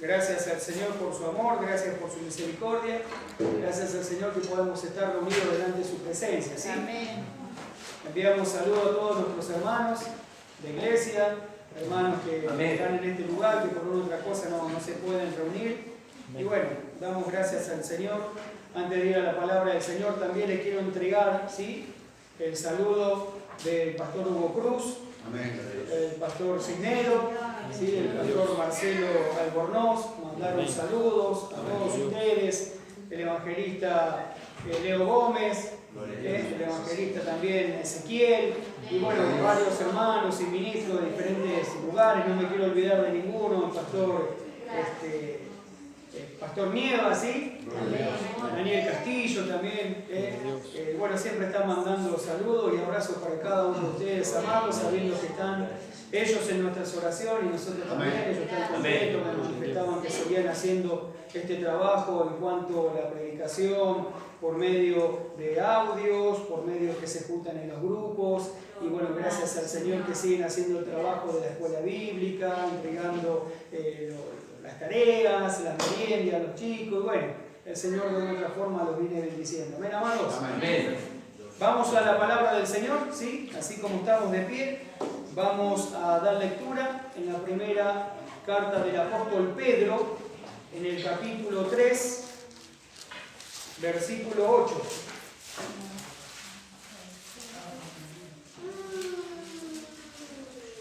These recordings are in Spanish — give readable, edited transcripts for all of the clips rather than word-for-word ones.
Gracias al Señor por su amor, gracias por su misericordia, gracias al Señor que podemos estar reunidos delante de su presencia, ¿sí? Amén. Enviamos saludos a todos nuestros hermanos de iglesia, hermanos que están en este lugar, que por una u otra cosa no se pueden reunir. Y bueno, damos gracias al Señor. Antes de ir a la palabra del Señor, también les quiero entregar, ¿sí?, el saludo del pastor Hugo Cruz, el pastor Cisneros, ¿sí?, el pastor Marcelo Albornoz. Mandaron saludos a todos ustedes, el evangelista Leo Gómez, el evangelista también Ezequiel, y bueno, varios hermanos y ministros de diferentes lugares. No me quiero olvidar de ninguno, el pastor Nieva, ¿sí? Daniel Castillo también. Bueno, siempre están mandando saludos y abrazos para cada uno de ustedes, amados, sabiendo que están ellos en nuestras oraciones y nosotros también. Ellos están contentos, me manifestaban que seguían haciendo este trabajo en cuanto a la predicación, por medio de audios, por medio que se juntan en los grupos. Y bueno, gracias al Señor que siguen haciendo el trabajo de la escuela bíblica, entregando las tareas, las meriendas a los chicos. Y bueno, el Señor de otra forma los viene bendiciendo. ¿Amén, amados? Amén. Vamos a la palabra del Señor, ¿sí? Así como estamos de pie, vamos a dar lectura en la primera carta del apóstol Pedro, en el capítulo 3, versículo 8.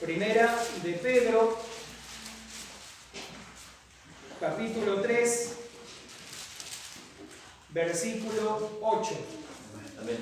Primera de Pedro, capítulo 3, versículo 8. Amén.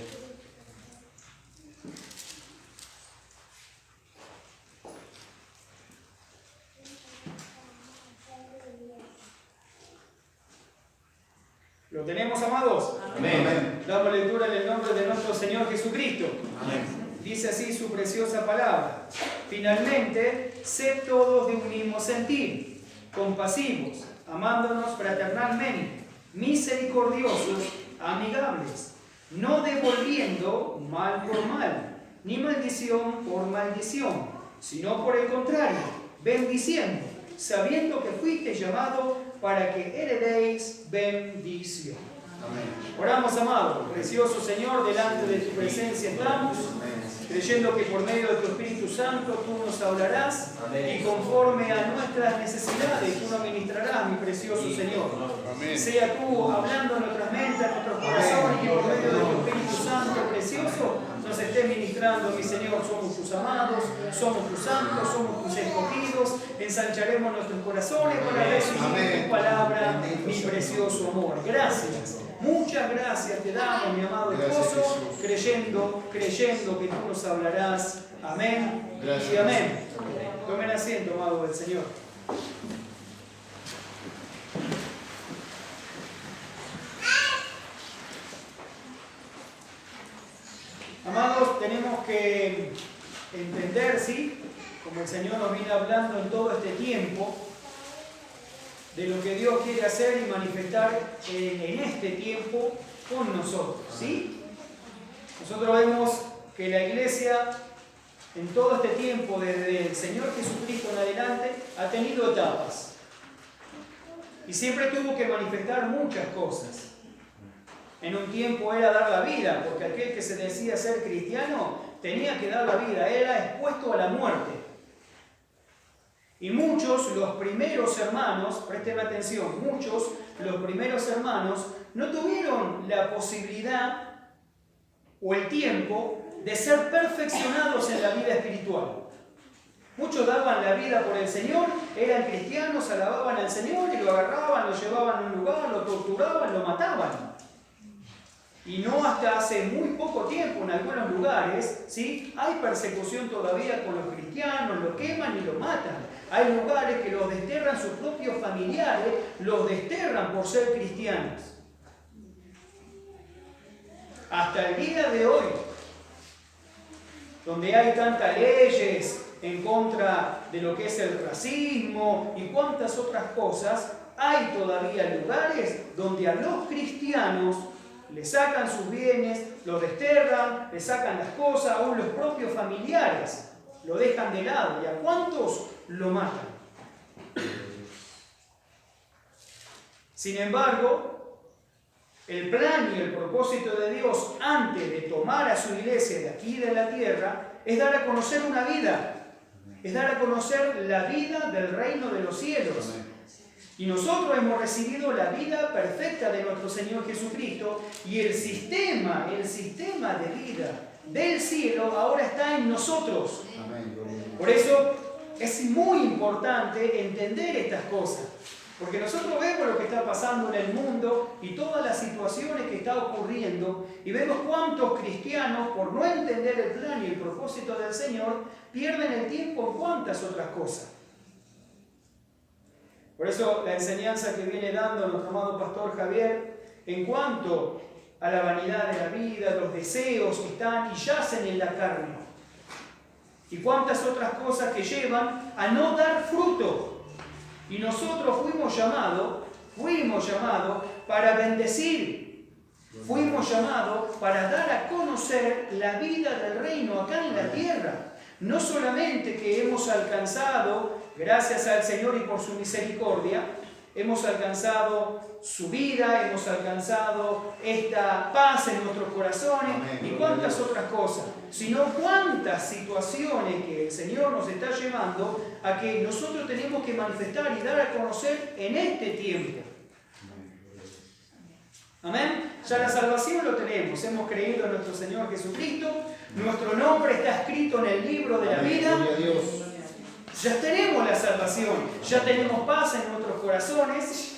¿Lo tenemos, amados? Amén. Damos lectura en el nombre de nuestro Señor Jesucristo. Amén. Dice así su preciosa palabra: finalmente, sed todos de un mismo sentir, compasivos, amándonos fraternalmente, misericordiosos, amigables, no devolviendo mal por mal, ni maldición por maldición, sino por el contrario, bendiciendo, sabiendo que fuiste llamado para que heredéis bendición. Amén. Oramos, amado, precioso Señor, delante de tu presencia estamos, creyendo que por medio de tu Espíritu Santo tú nos hablarás. Amén. Y conforme a nuestras necesidades tú nos ministrarás, mi precioso Señor. Amén. Sea tú hablando en nuestras mentes, en nuestros corazones, y por medio de tu Espíritu Santo precioso nos estés ministrando, mi Señor. Somos tus amados, somos tus santos, somos tus escogidos. Ensancharemos nuestros corazones para recibir tu palabra, mi precioso amor. Gracias. Muchas gracias te damos, mi amado esposo, creyendo que tú nos hablarás. Amén y amén. Tomen asiento, amado del Señor. Amados, tenemos que entender, ¿sí?, como el Señor nos viene hablando en todo este tiempo, de lo que Dios quiere hacer y manifestar en este tiempo con nosotros, ¿sí? Nosotros vemos que la iglesia en todo este tiempo, desde el Señor Jesucristo en adelante, ha tenido etapas y siempre tuvo que manifestar muchas cosas. En un tiempo era dar la vida, porque aquel que se decía ser cristiano tenía que dar la vida, era expuesto a la muerte. Y muchos, los primeros hermanos, presten atención, muchos, los primeros hermanos, no tuvieron la posibilidad o el tiempo de ser perfeccionados en la vida espiritual. Muchos daban la vida por el Señor, eran cristianos, alababan al Señor y lo agarraban, lo llevaban a un lugar, lo torturaban, lo mataban. Y no hasta hace muy poco tiempo, en algunos lugares, ¿sí?, hay persecución todavía con los cristianos, lo queman y lo matan. Hay lugares que los desterran sus propios familiares, los desterran por ser cristianos. Hasta el día de hoy, donde hay tantas leyes en contra de lo que es el racismo y cuantas otras cosas, hay todavía lugares donde a los cristianos le sacan sus bienes, los desterran, le sacan las cosas, aún los propios familiares lo dejan de lado. ¿Y a cuántos lo matan? Sin embargo, el plan y el propósito de Dios antes de tomar a su iglesia de aquí de la tierra es dar a conocer una vida, es dar a conocer la vida del reino de los cielos. Y nosotros hemos recibido la vida perfecta de nuestro Señor Jesucristo y el sistema de vida del cielo ahora está en nosotros. Por eso es muy importante entender estas cosas. Porque nosotros vemos lo que está pasando en el mundo y todas las situaciones que están ocurriendo y vemos cuántos cristianos, por no entender el plan y el propósito del Señor, pierden el tiempo en cuántas otras cosas. Por eso la enseñanza que viene dando nuestro amado pastor Javier en cuanto a la vanidad de la vida, los deseos que están y yacen en la carne. Y cuántas otras cosas que llevan a no dar fruto. Y nosotros fuimos llamados para bendecir. Fuimos llamados para dar a conocer la vida del reino acá en la tierra. No solamente que hemos alcanzado, gracias al Señor y por su misericordia, hemos alcanzado su vida, hemos alcanzado esta paz en nuestros corazones y cuántas otras cosas, sino cuántas situaciones que el Señor nos está llevando a que nosotros tenemos que manifestar y dar a conocer en este tiempo. Amén. Ya la salvación lo tenemos, hemos creído en nuestro Señor Jesucristo, nuestro nombre está escrito en el libro de la vida. Ya tenemos la salvación, ya tenemos paz en nuestros corazones.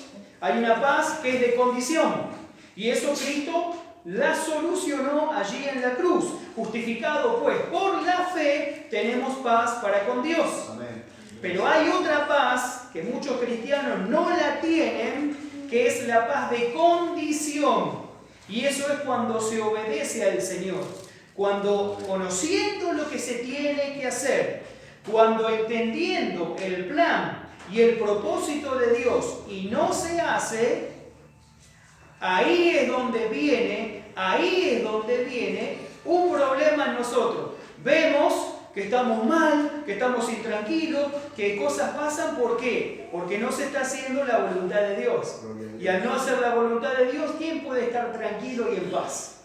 Hay una paz que es de condición y eso Cristo la solucionó allí en la cruz. Justificado pues por la fe tenemos paz para con Dios. Amén. Pero hay otra paz que muchos cristianos no la tienen, que es la paz de condición. Y eso es cuando se obedece al Señor, cuando conociendo lo que se tiene que hacer, cuando entendiendo el plan y el propósito de Dios y no se hace, ahí es donde viene un problema en nosotros. Vemos que estamos mal, que estamos intranquilos, que cosas pasan. ¿Por qué? Porque no se está haciendo la voluntad de Dios. Y al no hacer la voluntad de Dios, ¿quién puede estar tranquilo y en paz?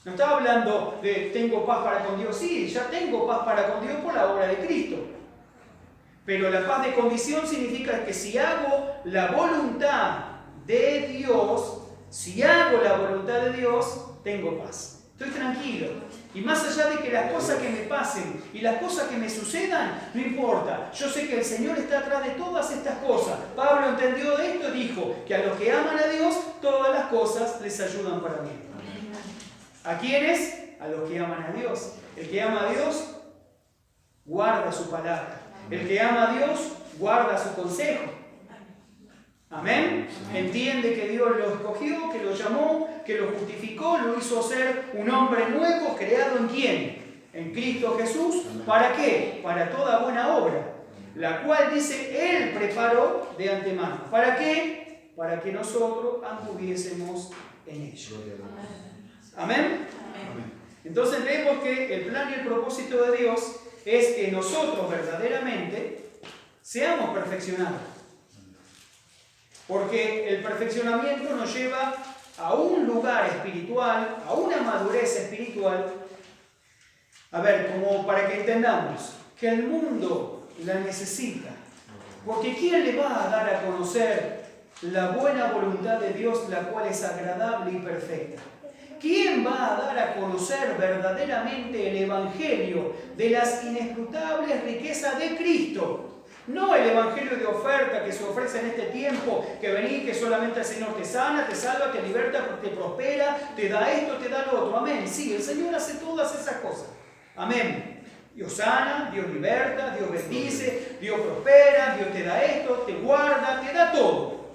No estaba hablando de tengo paz para con Dios. Sí, ya tengo paz para con Dios por la obra de Cristo. Pero la paz de condición significa que si hago la voluntad de Dios, tengo paz. Estoy tranquilo. Y más allá de que las cosas que me pasen y las cosas que me sucedan, no importa. Yo sé que el Señor está atrás de todas estas cosas. Pablo entendió de esto y dijo que a los que aman a Dios, todas las cosas les ayudan para bien. ¿A quiénes? A los que aman a Dios. El que ama a Dios, guarda su palabra. El que ama a Dios, guarda su consejo. Amén. Entiende que Dios lo escogió, que lo llamó, que lo justificó, lo hizo ser un hombre nuevo, creado ¿en quién? En Cristo Jesús. ¿Para qué? Para toda buena obra, la cual dice Él preparó de antemano. ¿Para qué? Para que nosotros anduviésemos en ello. Amén. Entonces vemos que el plan y el propósito de Dios es que nosotros verdaderamente seamos perfeccionados. Porque el perfeccionamiento nos lleva a un lugar espiritual, a una madurez espiritual. A ver, como para que entendamos que el mundo la necesita. Porque ¿quién le va a dar a conocer la buena voluntad de Dios, la cual es agradable y perfecta? ¿Quién va a dar a conocer verdaderamente el Evangelio de las inescrutables riquezas de Cristo? No el evangelio de oferta que se ofrece en este tiempo, que venís, que solamente el Señor te sana, te salva, te liberta, te prospera, te da esto, te da lo otro. Amén. Sí, el Señor hace todas esas cosas. Amén. Dios sana, Dios liberta, Dios bendice, Dios prospera, Dios te da esto, te guarda, te da todo.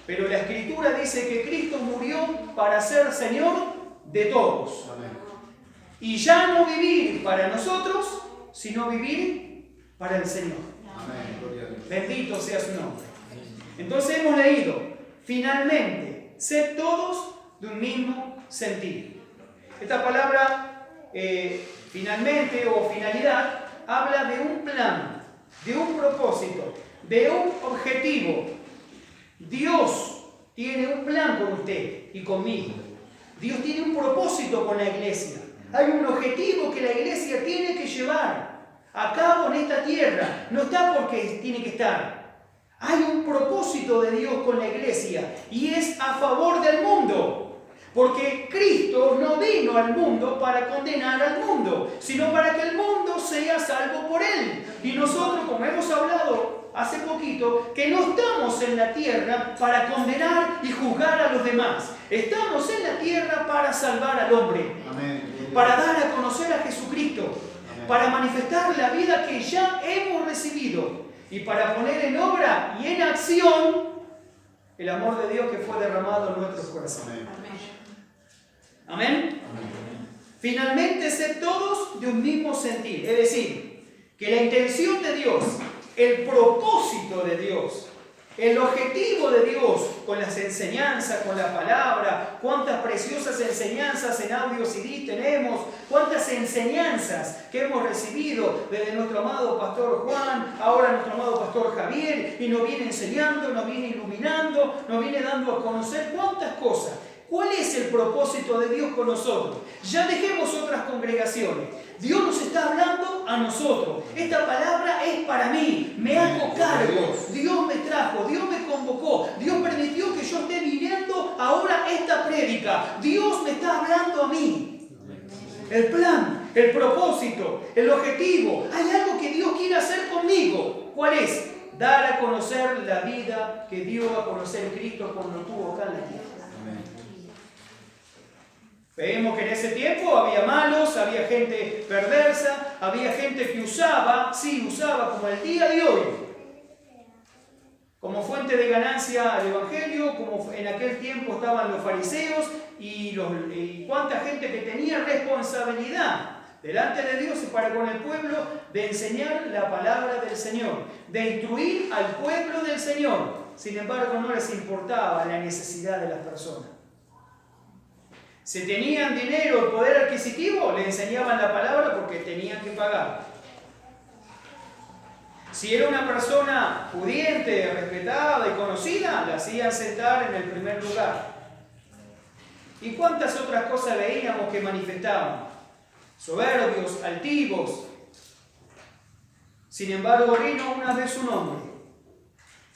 Pero la Escritura dice que Cristo murió para ser Señor de todos. Amén. Y ya no vivir para nosotros, sino vivir para el Señor. Amén. Bendito sea su nombre. Entonces hemos leído, finalmente, sed todos de un mismo sentir. Esta palabra, finalmente o finalidad, habla de un plan, de un propósito, de un objetivo. Dios tiene un plan con usted y conmigo. Dios tiene un propósito con la iglesia. Hay un objetivo que la iglesia tiene que llevar a cabo en esta tierra. No está porque tiene que estar. Hay un propósito de Dios con la iglesia y es a favor del mundo. Porque Cristo no vino al mundo para condenar al mundo, sino para que el mundo sea salvo por Él. Y nosotros, como hemos hablado hace poquito, que no estamos en la tierra para condenar y juzgar a los demás. Estamos en la tierra para salvar al hombre. Amén. Para dar a conocer a Jesucristo. Amén. Para manifestar la vida que ya hemos recibido. Y para poner en obra y en acción el amor de Dios que fue derramado en nuestros corazones. Amén. Finalmente, ser todos de un mismo sentir. Es decir, que la intención de Dios, el propósito de Dios, el objetivo de Dios con las enseñanzas, con la palabra, cuántas preciosas enseñanzas en audio CD tenemos, cuántas enseñanzas que hemos recibido desde nuestro amado Pastor Juan, ahora nuestro amado Pastor Javier, y nos viene enseñando, nos viene iluminando, nos viene dando a conocer cuántas cosas. ¿Cuál es el propósito de Dios con nosotros? Ya dejemos otras congregaciones. Dios nos está hablando a nosotros. Esta palabra es para mí. Me hago cargo. Dios me trajo. Dios me convocó. Dios permitió que yo esté viviendo ahora esta prédica. Dios me está hablando a mí. El plan, el propósito, el objetivo. Hay algo que Dios quiere hacer conmigo. ¿Cuál es? Dar a conocer la vida que dio a conocer Cristo cuando estuvo acá en la tierra. Vemos que en ese tiempo había malos, había gente perversa, había gente que usaba como el día de hoy, como fuente de ganancia al Evangelio, como en aquel tiempo estaban los fariseos y cuánta gente que tenía responsabilidad delante de Dios y para con el pueblo de enseñar la palabra del Señor, de instruir al pueblo del Señor. Sin embargo, no les importaba la necesidad de las personas. Si tenían dinero o poder adquisitivo, le enseñaban la palabra porque tenían que pagar. Si era una persona pudiente, respetada y conocida, la hacían sentar en el primer lugar. ¿Y cuántas otras cosas veíamos que manifestaban? Soberbios, altivos. Sin embargo, vino una vez un hombre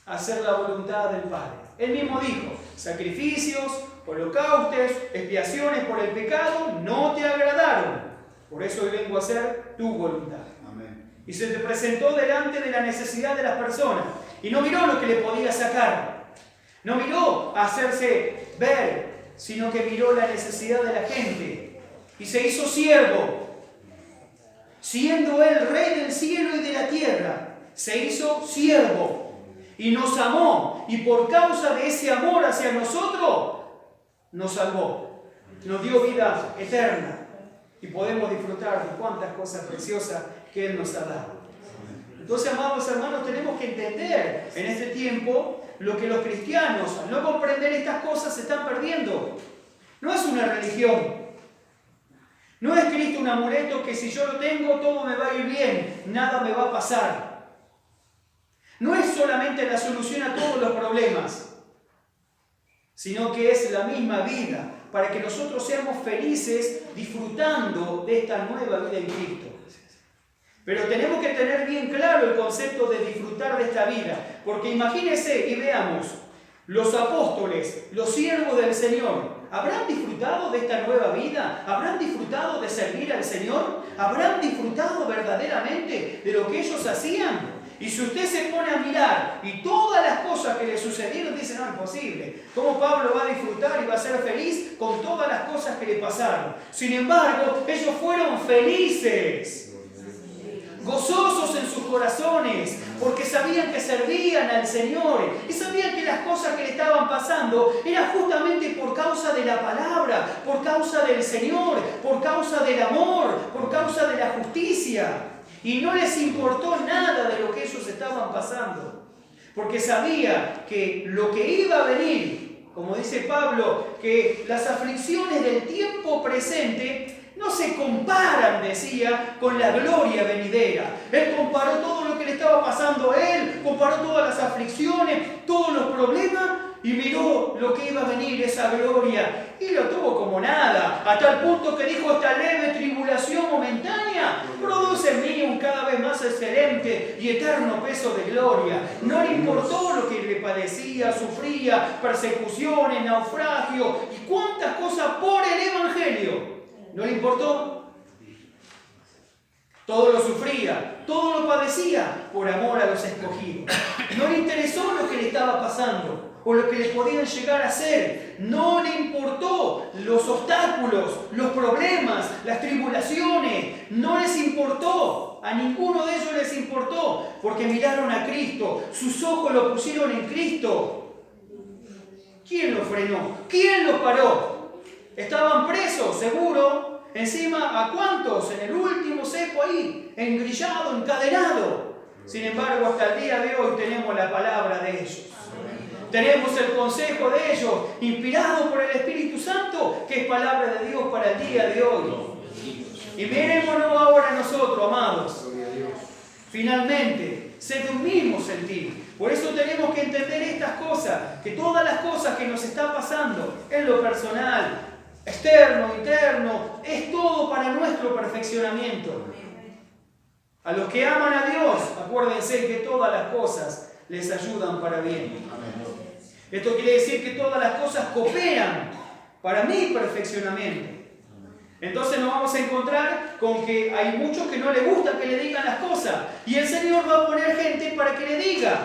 a hacer la voluntad del Padre. Él mismo dijo, sacrificios, holocaustos, expiaciones por el pecado no te agradaron. Por eso hoy vengo a hacer tu voluntad. Amén. Y se te presentó delante de la necesidad de las personas. Y no miró lo que le podía sacar. No miró a hacerse ver, sino que miró la necesidad de la gente. Y se hizo siervo. Siendo él rey del cielo y de la tierra, se hizo siervo. Y nos amó. Y por causa de ese amor hacia nosotros, nos salvó, nos dio vida eterna y podemos disfrutar de cuántas cosas preciosas que Él nos ha dado. Entonces, amados hermanos, tenemos que entender en este tiempo lo que los cristianos, al no comprender estas cosas, se están perdiendo. No es una religión, no es Cristo un amuleto que si yo lo tengo todo me va a ir bien, nada me va a pasar. No es solamente la solución a todos los problemas, sino que es la misma vida, para que nosotros seamos felices disfrutando de esta nueva vida en Cristo. Pero tenemos que tener bien claro el concepto de disfrutar de esta vida, porque imagínense y veamos, los apóstoles, los siervos del Señor, ¿habrán disfrutado de esta nueva vida? ¿Habrán disfrutado de servir al Señor? ¿Habrán disfrutado verdaderamente de lo que ellos hacían? Y si usted se pone a mirar y todas las cosas que le sucedieron, dice, no, es imposible. ¿Cómo Pablo va a disfrutar y va a ser feliz con todas las cosas que le pasaron? Sin embargo, ellos fueron felices, gozosos en sus corazones, porque sabían que servían al Señor y sabían que las cosas que le estaban pasando eran justamente por causa de la palabra, por causa del Señor, por causa del amor, por causa de la justicia. Y no les importó nada de lo que ellos estaban pasando, porque sabía que lo que iba a venir, como dice Pablo, que las aflicciones del tiempo presente no se comparan, decía, con la gloria venidera. Él comparó todo lo que le estaba pasando a él, comparó todas las aflicciones, todos los problemas, y miró lo que iba a venir, esa gloria, y lo tuvo como nada, a tal punto que dijo: esta leve tribulación momentánea produce en mí un cada vez más excelente y eterno peso de gloria. No le importó lo que le padecía, sufría, persecuciones, naufragio y cuántas cosas por el Evangelio. No le importó. Todo lo sufría, todo lo padecía por amor a los escogidos. No le interesó lo que le estaba pasando o lo que le podían llegar a hacer. No le importó los obstáculos, los problemas, las tribulaciones. No les importó. A ninguno de ellos les importó, porque miraron a Cristo. Sus ojos lo pusieron en Cristo. ¿Quién lo frenó? ¿Quién lo paró? Estaban presos, seguro. Encima, ¿a cuántos? En el último cepo ahí, engrillado, encadenado. Sin embargo, hasta el día de hoy tenemos la palabra de ellos. Tenemos el consejo de ellos, inspirado por el Espíritu Santo, que es palabra de Dios para el día de hoy. Y mirémonos ahora nosotros, amados. Finalmente, ser de un mismo sentir. Por eso tenemos que entender estas cosas, que todas las cosas que nos están pasando en lo personal, externo, interno, es todo para nuestro perfeccionamiento. A los que aman a Dios, acuérdense que todas las cosas les ayudan para bien. Esto quiere decir que todas las cosas cooperan para mi perfeccionamiento. Entonces nos vamos a encontrar con que hay muchos que no les gusta que le digan las cosas, y el Señor va a poner gente para que le diga.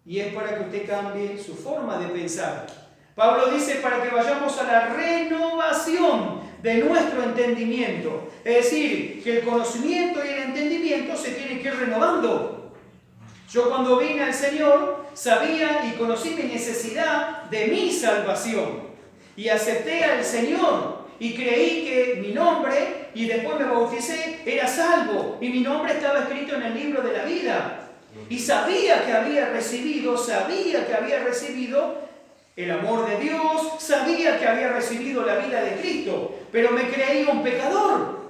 Y es para que usted cambie su forma de pensar. Pablo dice: para que vayamos a la renovación de nuestro entendimiento. Es decir, que el conocimiento y el entendimiento se tienen que ir renovando. Yo cuando vine al Señor sabía y conocí mi necesidad de mi salvación. Y acepté al Señor y creí que mi nombre, y después me bauticé, era salvo. Y mi nombre estaba escrito en el libro de la vida. Y sabía que había recibido el amor de Dios, sabía que había recibido la vida de Cristo, pero me creía un pecador.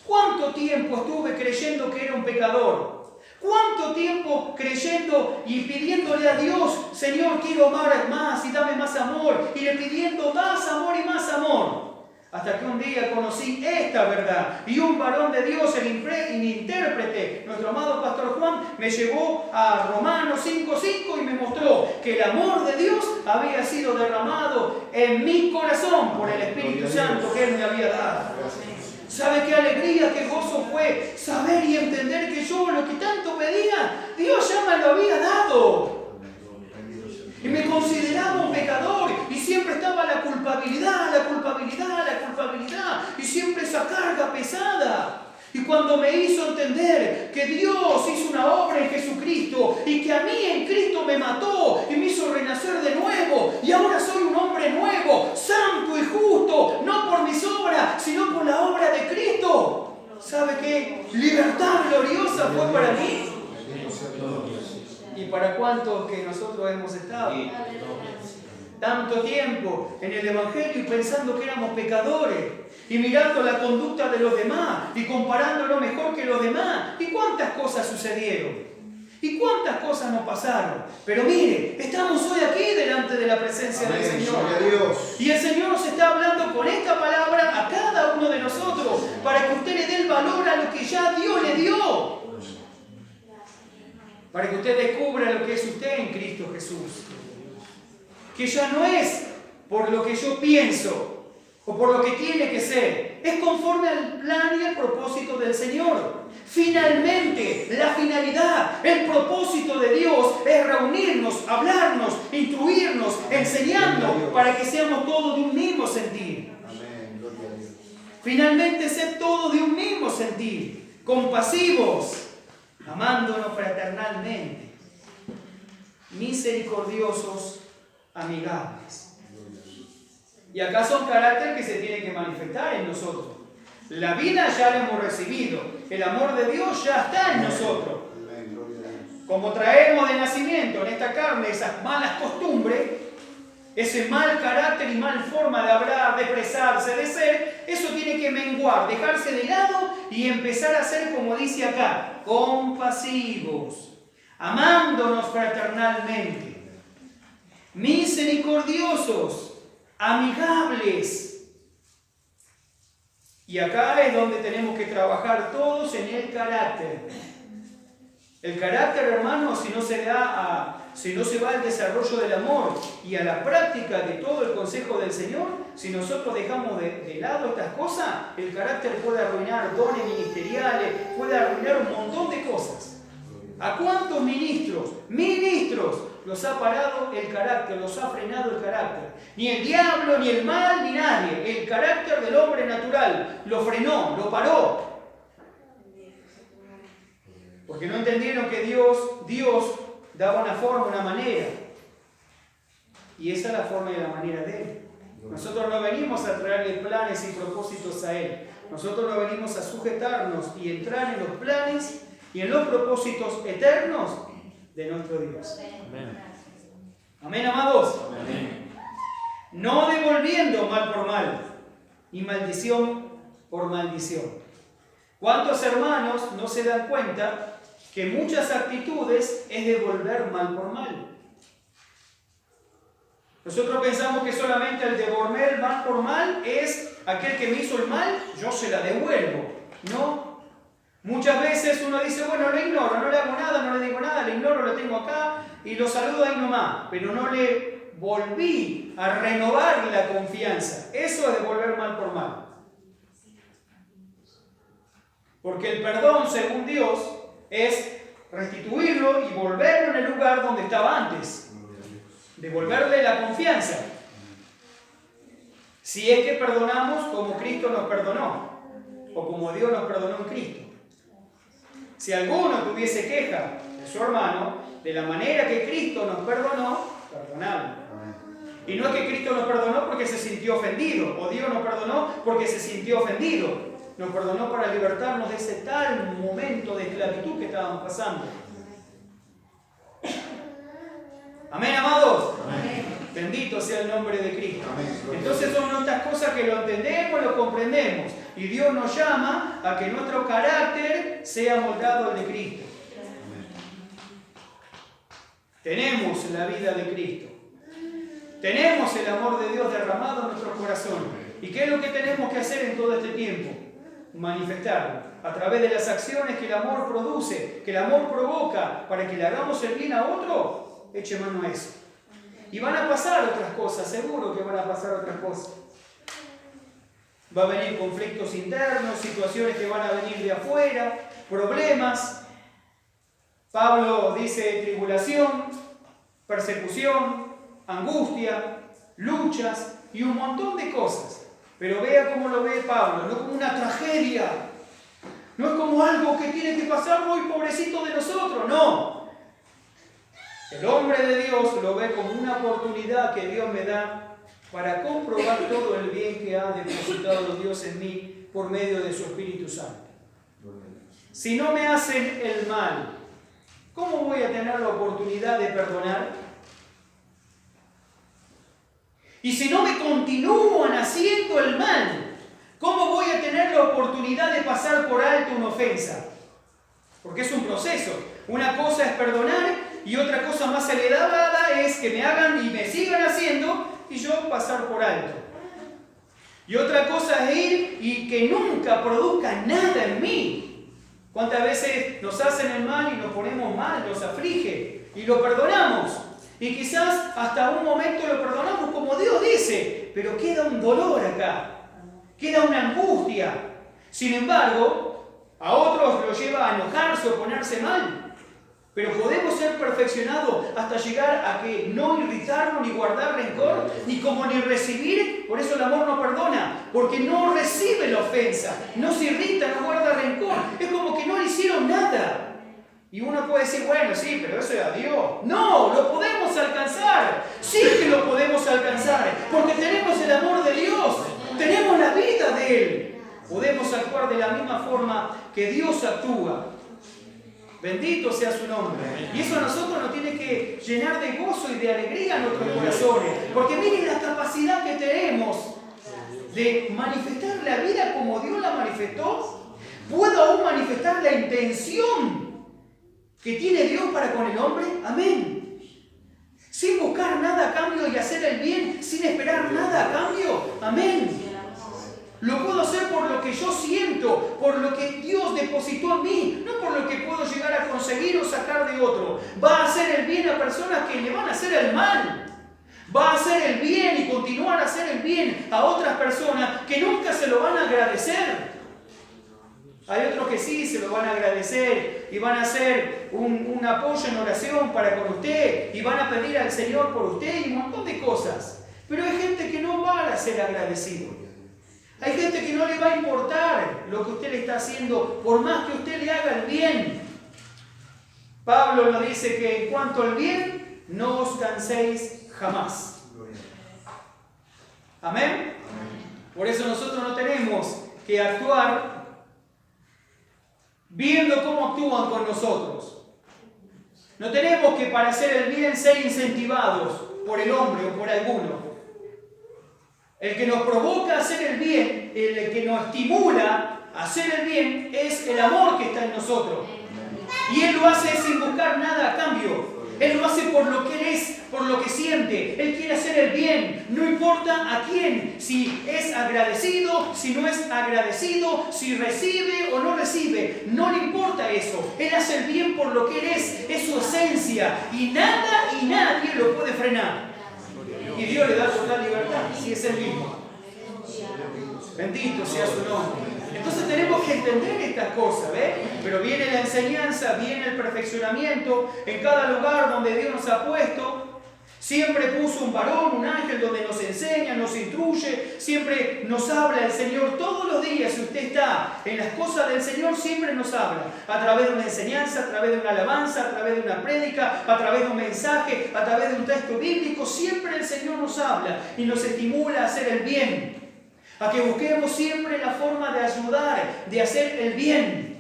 ¿Cuánto tiempo estuve creyendo que era un pecador? ¿Cuánto tiempo creyendo y pidiéndole a Dios: Señor, quiero amar más y dame más amor? Y le pidiendo más amor y más amor. Hasta que un día conocí esta verdad. Y un varón de Dios, el intérprete, nuestro amado Pastor Juan, me llevó a Romanos 5:5 y me mostró que el amor de Dios había sido derramado en mi corazón por el Espíritu Santo que Él me había dado. ¿Sabe qué alegría, qué gozo fue saber y entender que yo lo que tanto pedía, Dios ya me lo había dado? Y me consideraba un pecador y siempre estaba la culpabilidad, y siempre esa carga pesada. Y cuando me hizo entender que Dios hizo una obra en Jesucristo y que a mí en Cristo me mató y me hizo renacer de nuevo, y ahora soy un hombre nuevo, santo y justo, no por mis obras, sino por la obra de Cristo. ¿Sabe qué? Libertad gloriosa fue para mí. ¿Y para cuántos que nosotros hemos estado? Tanto tiempo en el Evangelio y pensando que éramos pecadores y mirando la conducta de los demás y comparándolo mejor que los demás. ¿Y cuántas cosas sucedieron? ¿Y cuántas cosas nos pasaron? Pero mire, estamos hoy aquí delante de la presencia del Señor. Y el Señor nos está hablando con esta palabra a cada uno de nosotros para que usted le dé el valor a lo que ya Dios le dio. Para que usted descubra lo que es usted en Cristo Jesús. Que ya no es por lo que yo pienso o por lo que tiene que ser. Es conforme al plan y al propósito del Señor. Finalmente, la finalidad, el propósito de Dios es reunirnos, hablarnos, instruirnos, enseñarnos para que seamos todos de un mismo sentir. Finalmente, ser todos de un mismo sentir. Compasivos, amándonos fraternalmente, misericordiosos, amigables. Y acá son caracteres que se tienen que manifestar en nosotros. La vida ya la hemos recibido, el amor de Dios ya está en nosotros. Como traemos de nacimiento en esta carne esas malas costumbres, ese mal carácter y mal forma de hablar, de expresarse, de ser, eso tiene que menguar, dejarse de lado y empezar a ser, como dice acá, compasivos, amándonos fraternalmente. misericordiosos, amigables. Y acá es donde tenemos que trabajar todos en el carácter. El carácter, hermanos, si no se va al desarrollo del amor y a la práctica de todo el consejo del Señor, si nosotros dejamos de lado estas cosas, el carácter puede arruinar dones ministeriales, puede arruinar un montón de cosas. ¿A cuántos ministros los ha parado el carácter, los ha frenado el carácter? Ni el diablo, ni el mal, ni nadie. El carácter del hombre natural lo frenó, lo paró. Porque no entendieron que Dios daba una forma, una manera. Y esa es la forma y la manera de Él. Nosotros no venimos a traerle planes y propósitos a Él. Nosotros no venimos a sujetarnos y entrar en los planes y en los propósitos eternos de nuestro Dios. Amén. Amén, amados. Amén. No devolviendo mal por mal, ni maldición por maldición. ¿Cuántos hermanos no se dan cuenta que muchas actitudes es devolver mal por mal? Nosotros pensamos que solamente el devolver mal por mal es aquel que me hizo el mal, yo se la devuelvo. No. Muchas veces uno dice, bueno, lo ignoro, no le hago nada, no le digo nada, lo ignoro, lo tengo acá y lo saludo ahí nomás, pero no le volví a renovar la confianza. Eso es devolver mal por mal. Porque el perdón, según Dios, es restituirlo y volverlo en el lugar donde estaba antes. Devolverle la confianza. Si es que perdonamos como Cristo nos perdonó, o como Dios nos perdonó en Cristo. Si alguno tuviese queja de su hermano, de la manera que Cristo nos perdonó, perdonadlo. Y no es que Cristo nos perdonó porque se sintió ofendido, o Dios nos perdonó porque se sintió ofendido. Nos perdonó para libertarnos de ese tal momento de esclavitud que estábamos pasando. Amén, amados. Amén. Bendito sea el nombre de Cristo. Amén. Entonces son nuestras cosas que lo entendemos, lo comprendemos. Y Dios nos llama a que nuestro carácter sea moldado al de Cristo. Tenemos la vida de Cristo. Tenemos el amor de Dios derramado en nuestros corazones. ¿Y qué es lo que tenemos que hacer en todo este tiempo? Manifestarlo a través de las acciones que el amor produce, que el amor provoca para que le hagamos el bien a otro. Eche mano a eso. Y van a pasar otras cosas, seguro que van a pasar otras cosas. Va a venir conflictos internos, situaciones que van a venir de afuera, problemas. Pablo dice tribulación, persecución, angustia, luchas y un montón de cosas. Pero vea cómo lo ve Pablo, no como una tragedia, no es como algo que tiene que pasar muy pobrecito de nosotros, no. El hombre de Dios lo ve como una oportunidad que Dios me da para comprobar todo el bien que ha depositado Dios en mí por medio de su Espíritu Santo. Si no me hacen el mal, ¿cómo voy a tener la oportunidad de perdonar? Y si no me continúan haciendo el mal, ¿cómo voy a tener la oportunidad de pasar por alto una ofensa? Porque es un proceso. Una cosa es perdonar y otra cosa más elevada es que me hagan y me sigan haciendo y yo pasar por alto. Y otra cosa es ir y que nunca produzca nada en mí. ¿Cuántas veces nos hacen el mal y nos ponemos mal, nos aflige y lo perdonamos? Y quizás hasta un momento lo perdonamos como Dios dice, pero queda un dolor acá, queda una angustia. Sin embargo, a otros lo lleva a enojarse o ponerse mal. Pero podemos ser perfeccionados hasta llegar a que no irritarnos, ni guardar rencor, ni como ni recibir. Por eso el amor no perdona, porque no recibe la ofensa, no se irrita, no guarda rencor. Es como que no le hicieron nada. Y uno puede decir, bueno, sí, pero eso es a Dios. No, lo podemos alcanzar. Sí que lo podemos alcanzar, porque tenemos el amor de Dios, tenemos la vida de Él. Podemos actuar de la misma forma que Dios actúa. Bendito sea su nombre. Y eso a nosotros nos tiene que llenar de gozo y de alegría en nuestros corazones. Porque miren la capacidad que tenemos de manifestar la vida como Dios la manifestó. ¿Puedo aún manifestar la intención que tiene Dios para con el hombre? Amén. sin buscar nada a cambio y hacer el bien sin esperar nada a cambio. Amén. Lo puedo hacer por lo que yo siento, por lo que Dios depositó en mí, no por lo que puedo llegar a conseguir o sacar de otro. Va a hacer el bien a personas que le van a hacer el mal. Va a hacer el bien y continuar a hacer el bien a otras personas que nunca se lo van a agradecer. Hay otros que sí se lo van a agradecer y van a hacer un apoyo en oración para con usted y van a pedir al Señor por usted y un montón de cosas. Pero hay gente que no va a ser agradecido. Hay gente que no le va a importar lo que usted le está haciendo, por más que usted le haga el bien. Pablo nos dice que en cuanto al bien, no os canséis jamás. Amén. Por eso nosotros no tenemos que actuar viendo cómo actúan con nosotros. No tenemos que para hacer el bien ser incentivados por el hombre o por alguno. El que nos provoca a hacer el bien, el que nos estimula a hacer el bien, es el amor que está en nosotros. Y Él lo hace sin buscar nada a cambio. Él lo hace por lo que Él es, por lo que siente. Él quiere hacer el bien, no importa a quién, si es agradecido, si no es agradecido, si recibe o no recibe. No le importa eso. Él hace el bien por lo que Él es su esencia. Y nada y nadie lo puede frenar. Y Dios le da total libertad, si es el mismo. Bendito sea su nombre. Entonces tenemos que entender estas cosas, ¿ves? Pero viene la enseñanza, viene el perfeccionamiento en cada lugar donde Dios nos ha puesto. Siempre puso un varón, un ángel donde nos enseña, nos instruye, siempre nos habla el Señor todos los días. Si usted está en las cosas del Señor, siempre nos habla. A través de una enseñanza, a través de una alabanza, a través de una prédica, a través de un mensaje, a través de un texto bíblico, siempre el Señor nos habla y nos estimula a hacer el bien. A que busquemos siempre la forma de ayudar, de hacer el bien.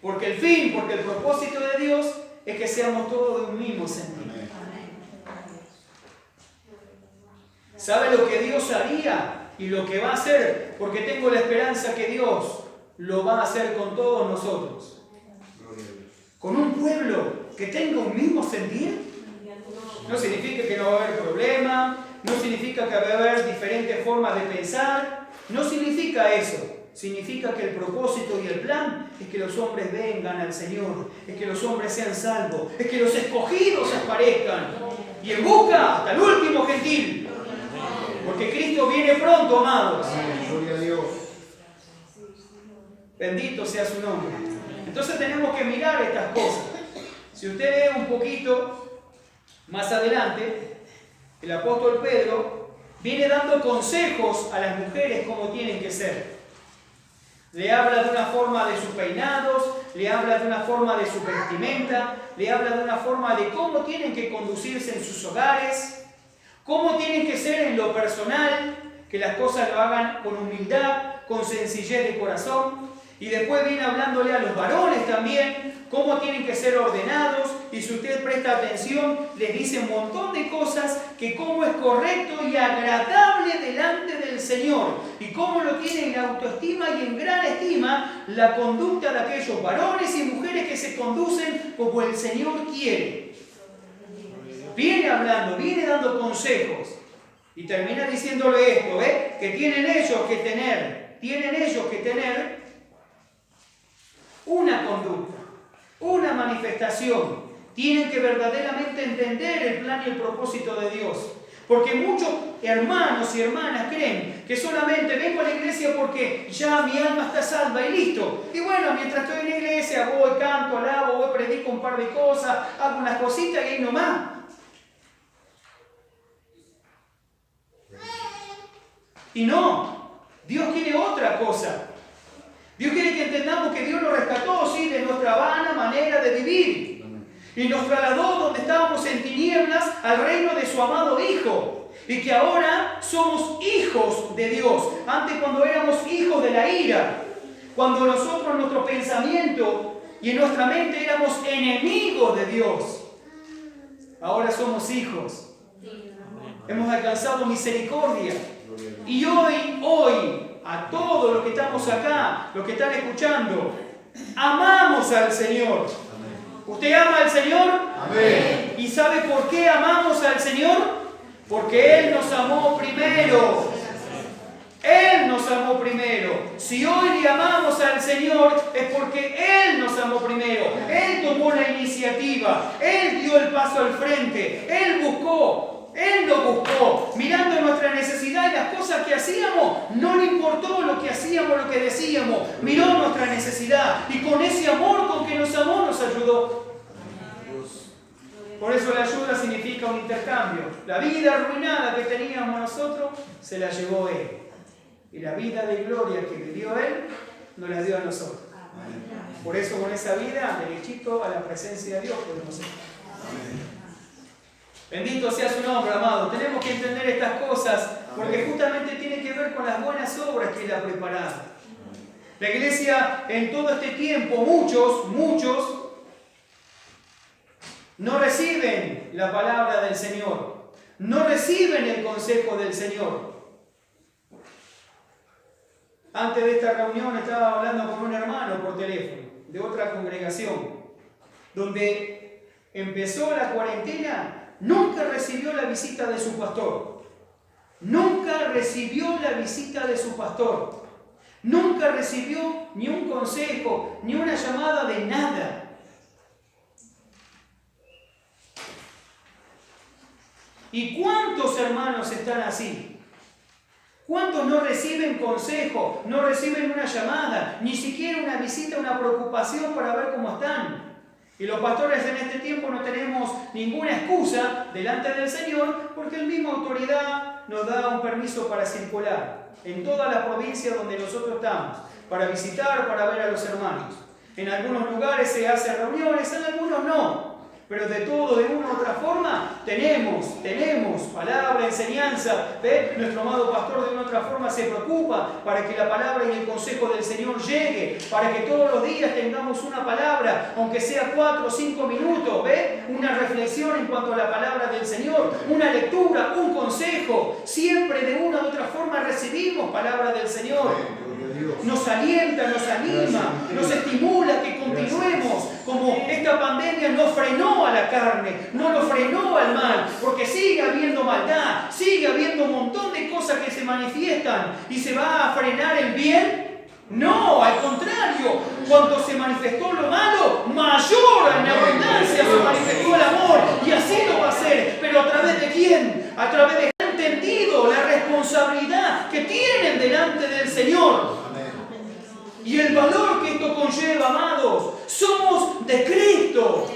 Porque el fin, porque el propósito de Dios es que seamos todos de un mismo sentir. ¿Sabe lo que Dios haría y lo que va a hacer? Porque tengo la esperanza que Dios lo va a hacer con todos nosotros. Con un pueblo que tenga un mismo sentir. No significa que no va a haber problema, no significa que va a haber diferentes formas de pensar, no significa eso. Significa que el propósito y el plan es que los hombres vengan al Señor, es que los hombres sean salvos, es que los escogidos aparezcan y en busca hasta el último gentil. Porque Cristo viene pronto, amados. Gloria a Dios. Bendito sea su nombre. Entonces tenemos que mirar estas cosas. Si usted ve un poquito más adelante, el apóstol Pedro viene dando consejos a las mujeres cómo tienen que ser. Le habla de una forma de sus peinados, le habla de una forma de su vestimenta, le habla de una forma de cómo tienen que conducirse en sus hogares, cómo tienen que ser en lo personal, que las cosas lo hagan con humildad, con sencillez de corazón. Y después viene hablándole a los varones también, cómo tienen que ser ordenados. Y si usted presta atención, les dice un montón de cosas, que cómo es correcto y agradable delante del Señor. Y cómo lo tiene en autoestima y en gran estima la conducta de aquellos varones y mujeres que se conducen como el Señor quiere. Viene hablando, viene dando consejos. Y termina diciéndole esto, ¿ves? Que tienen ellos que tener una conducta, una manifestación. Tienen que verdaderamente entender el plan y el propósito de Dios. Porque muchos hermanos y hermanas creen que solamente vengo a la iglesia porque ya mi alma está salva y listo. Y bueno, mientras estoy en la iglesia voy, canto, alabo, voy, predico un par de cosas, hago unas cositas y ahí nomás. Y no, Dios quiere otra cosa. Dios quiere que entendamos que Dios nos rescató, sí, de nuestra vana manera de vivir. Y nos trasladó donde estábamos en tinieblas al reino de su amado Hijo. Y que ahora somos hijos de Dios. Antes cuando éramos hijos de la ira, cuando nosotros en nuestro pensamiento y en nuestra mente éramos enemigos de Dios, ahora somos hijos. Hemos alcanzado misericordia. Y hoy, a todos los que estamos acá, los que están escuchando, amamos al Señor. ¿Usted ama al Señor? Amén. ¿Y sabe por qué amamos al Señor? Porque Él nos amó primero. Él nos amó primero. Si hoy le amamos al Señor es porque Él nos amó primero. Él tomó la iniciativa. Él dio el paso al frente. Él buscó. Él lo buscó. Mirando nuestra necesidad y las cosas que hacíamos, no le importó lo que hacíamos, lo que decíamos. Miró nuestra necesidad. Y con ese amor con que nos amó, nos ayudó. Por eso la ayuda significa un intercambio. La vida arruinada que teníamos nosotros, se la llevó Él. Y la vida de gloria que vivió Él, nos la dio a nosotros. Por eso con esa vida, derechito a la presencia de Dios podemos ir. Bendito sea su nombre, amado. Tenemos que entender estas cosas, porque justamente tiene que ver con las buenas obras que Él ha preparado. La iglesia en todo este tiempo, muchos, no reciben la palabra del Señor. No reciben el consejo del Señor. Antes de esta reunión estaba hablando con un hermano por teléfono de otra congregación, donde empezó la cuarentena, nunca recibió la visita de su pastor. Nunca recibió la visita de su pastor. Nunca recibió ni un consejo, ni una llamada de nada. ¿Y cuántos hermanos están así? ¿Cuántos no reciben consejo, no reciben una llamada, ni siquiera una visita, una preocupación para ver cómo están? Y los pastores en este tiempo no tenemos ninguna excusa delante del Señor, porque el mismo autoridad nos da un permiso para circular en toda la provincia donde nosotros estamos, para visitar, para ver a los hermanos. En algunos lugares se hacen reuniones, en algunos no. Pero de todo, de una u otra forma, tenemos palabra, enseñanza. ¿Ve? Nuestro amado pastor de una u otra forma se preocupa para que la palabra y el consejo del Señor llegue, para que todos los días tengamos una palabra, aunque sea 4 o 5 minutos, ¿ve? Una reflexión en cuanto a la palabra del Señor, una lectura, un consejo. Siempre de una u otra forma recibimos palabra del Señor. Nos alienta, nos anima, nos estimula que continuemos. Como esta pandemia no frenó a la carne, no lo frenó al mal, porque sigue habiendo maldad, sigue habiendo un montón de cosas que se manifiestan. ¿Y se va a frenar el bien? No, al contrario, cuando se manifestó lo malo, mayor en abundancia se manifestó el amor, y así lo va a ser. ¿Pero a través de quién? A través de que han entendido la responsabilidad que tienen delante del Señor. Y el valor que esto conlleva, amados. Somos de Cristo.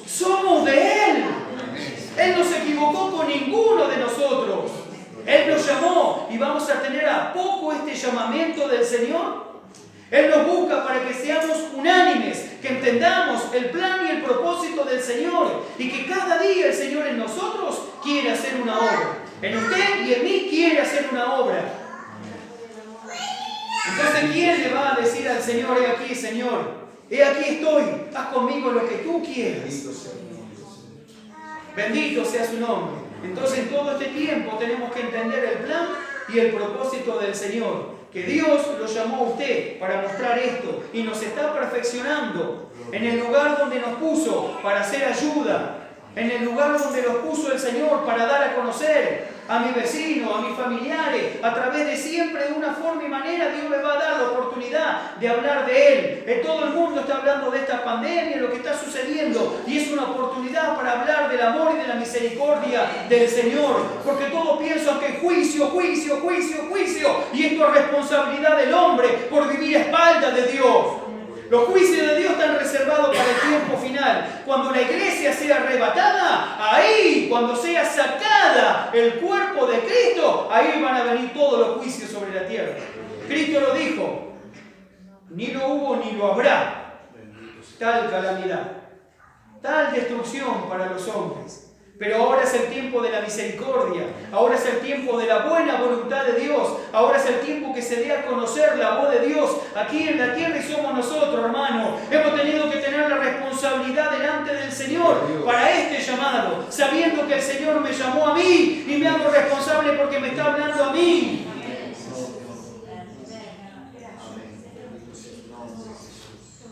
Somos de Él. Él no se equivocó con ninguno de nosotros. Él nos llamó y vamos a tener a poco este llamamiento del Señor. Él nos busca para que seamos unánimes, que entendamos el plan y el propósito del Señor y que cada día el Señor en nosotros quiere hacer una obra. En usted y en mí quiere hacer una obra. Entonces, ¿quién le va a decir al Señor, he aquí, Señor, he aquí estoy, haz conmigo lo que tú quieras? Bendito sea su nombre. Entonces, en todo este tiempo tenemos que entender el plan y el propósito del Señor. Que Dios lo llamó a usted para mostrar esto y nos está perfeccionando en el lugar donde nos puso para hacer ayuda. En el lugar donde los puso el Señor para dar a conocer a mi vecino, a mis familiares, a través de siempre de una forma y manera, Dios me va a dar la oportunidad de hablar de Él. Todo el mundo está hablando de esta pandemia, lo que está sucediendo, y es una oportunidad para hablar del amor y de la misericordia del Señor, porque todos piensan que juicio, y esto es responsabilidad del hombre por vivir a espaldas de Dios. Los juicios de Dios están reservados para el tiempo final. Cuando la iglesia sea arrebatada, ahí, cuando sea sacada el cuerpo de Cristo, ahí van a venir todos los juicios sobre la tierra. Cristo lo dijo, ni lo hubo ni lo habrá tal calamidad, tal destrucción para los hombres. Pero ahora es el tiempo de la misericordia, ahora es el tiempo de la buena voluntad de Dios, ahora es el tiempo que se dé a conocer la voz de Dios aquí en la tierra, y somos nosotros, hermanos. Hemos tenido que tener la responsabilidad delante del Señor para este llamado, sabiendo que el Señor me llamó a mí y me hago responsable porque me está hablando a mí.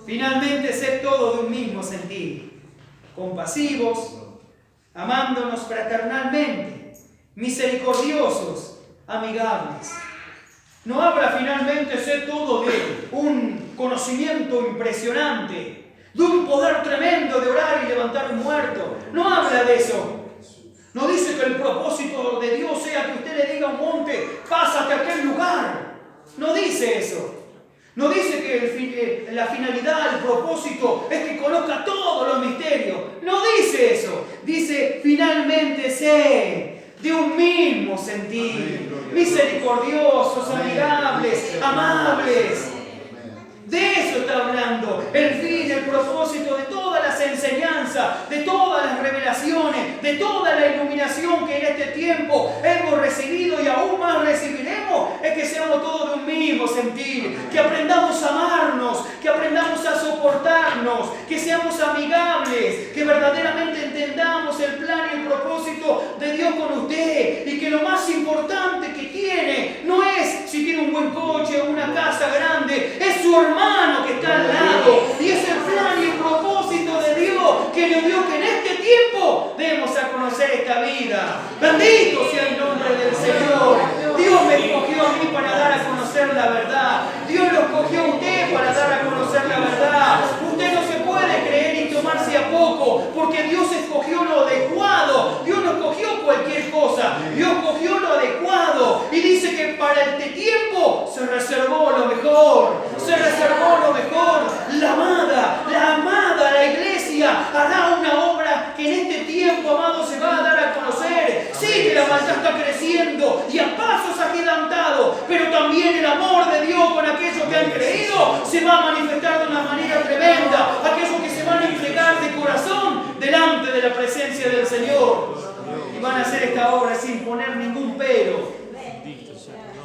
Finalmente, sed todo de un mismo sentir. compasivos, amándonos fraternalmente, misericordiosos, amigables. No habla finalmente ser todo de un conocimiento impresionante, de un poder tremendo de orar y levantar un muerto. No habla de eso. No dice que el propósito de Dios sea que usted le diga a un monte, pásate a aquel lugar. No dice eso. No dice que la finalidad, el propósito es que conozca todos los misterios. No dice eso. Dice, finalmente sé de un mismo sentir. Misericordiosos, amigables, amables. De eso está hablando. El fin, el propósito de todas las enseñanzas, de todas las revelaciones, de toda la iluminación que en este tiempo hemos recibido y aún más recibiremos, es que seamos todos de un mismo sentir, que aprendamos a amarnos, que aprendamos a soportarnos, que seamos amigables, que verdaderamente entendamos el plan y el propósito de Dios con usted, y que lo más importante que tiene no es si tiene un buen coche o una casa grande, es su hermano que está al lado, y es el plan y el propósito de Dios que le dio que en este tiempo demos a conocer esta vida. Bendito sea el nombre del Señor. Dios me escogió a mí para dar a conocer la verdad. Dios lo escogió a usted para dar a conocer la verdad. Usted no se puede creer y tomarse a poco, porque Dios escogió lo adecuado. Dios no escogió cualquier cosa. Dios escogió lo adecuado. Y dice que para este tiempo se reservó lo mejor. Se reservó lo mejor. La amada, la iglesia hará una obra que en este tiempo, amado, se va a dar a conocer. Sí, que la maldad está creciendo y a pasos agigantados, pero también el amor de Dios con aquellos que han creído se va a manifestar de una manera tremenda. Aquellos que se van a entregar de corazón delante de la presencia del Señor. Y van a hacer esta obra sin poner ningún pero.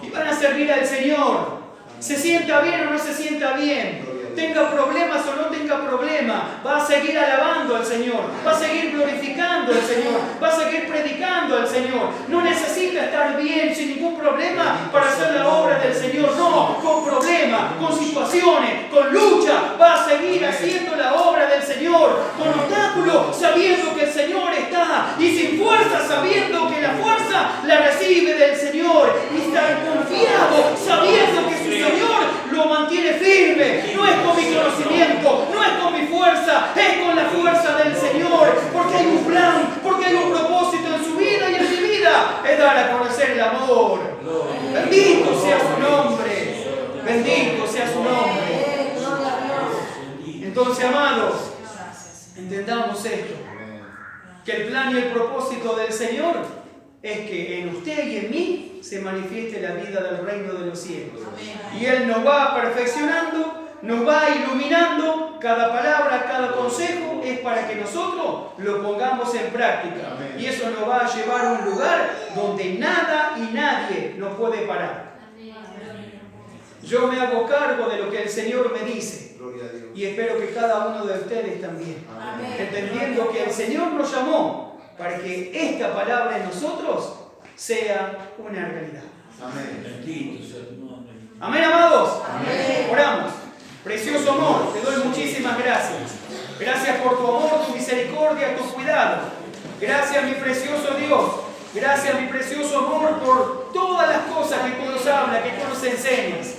Y van a servir al Señor. Se sienta bien o no se sienta bien. Tenga problemas o no tenga problemas, va a seguir alabando al Señor, va a seguir glorificando al Señor, va a seguir predicando al Señor. No necesita estar bien, sin ningún problema para hacer la obra del Señor. No, con problemas, con situaciones, con lucha, va a seguir haciendo la obra del Señor. Con obstáculos, sabiendo que el Señor está, y sin fuerza, sabiendo que la fuerza la recibe del Señor. Y estar confiado, sabiendo que su Señor lo mantiene firme. No es con mi conocimiento, no es con mi fuerza, es con la fuerza del Señor, porque hay un plan, porque hay un propósito en su vida y en mi vida, es dar a conocer el amor. Bendito sea su nombre, bendito sea su nombre. Entonces, amados, entendamos esto, que el plan y el propósito del Señor es que en usted y en mí se manifieste la vida del reino de los cielos. Y Él nos va perfeccionando, nos va iluminando. Cada palabra, cada consejo es para que nosotros lo pongamos en práctica. Y eso nos va a llevar a un lugar donde nada y nadie nos puede parar. Yo me hago cargo de lo que el Señor me dice. Y espero que cada uno de ustedes también. Entendiendo que el Señor nos llamó para que esta palabra en nosotros sea una realidad. Amén, amados. Amén. Oramos. Precioso amor, te doy muchísimas gracias. Gracias por tu amor, tu misericordia, tu cuidado. Gracias, mi precioso Dios. Gracias, mi precioso amor, por todas las cosas que tú nos hablas, que tú nos enseñas.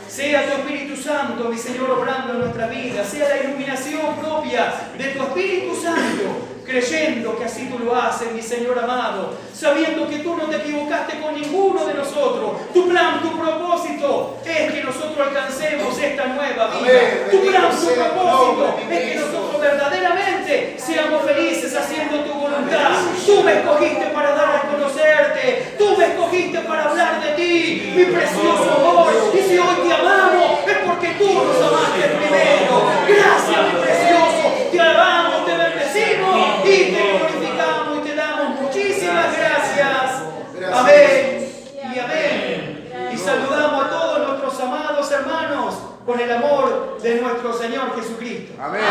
Sea tu Espíritu Santo, mi Señor, obrando en nuestra vida. Sea la iluminación propia de tu Espíritu Santo, creyendo que así tú lo haces, mi Señor amado, sabiendo que tú no te equivocaste con ninguno de nosotros. Tu plan, tu propósito es que nosotros alcancemos esta nueva vida. Tu plan, tu propósito es que nosotros verdaderamente seamos felices haciendo tu voluntad. Tú me escogiste para dar a conocerte, tú me escogiste para hablar de ti, mi precioso amor. Y si hoy te amamos es porque tú nos amaste primero. Gracias, mi precioso, te alabamos, te bendecimos y te glorificamos y te damos muchísimas gracias. Amén y amén. Y saludamos a todos nuestros amados hermanos con el amor de nuestro Señor Jesucristo. Amén.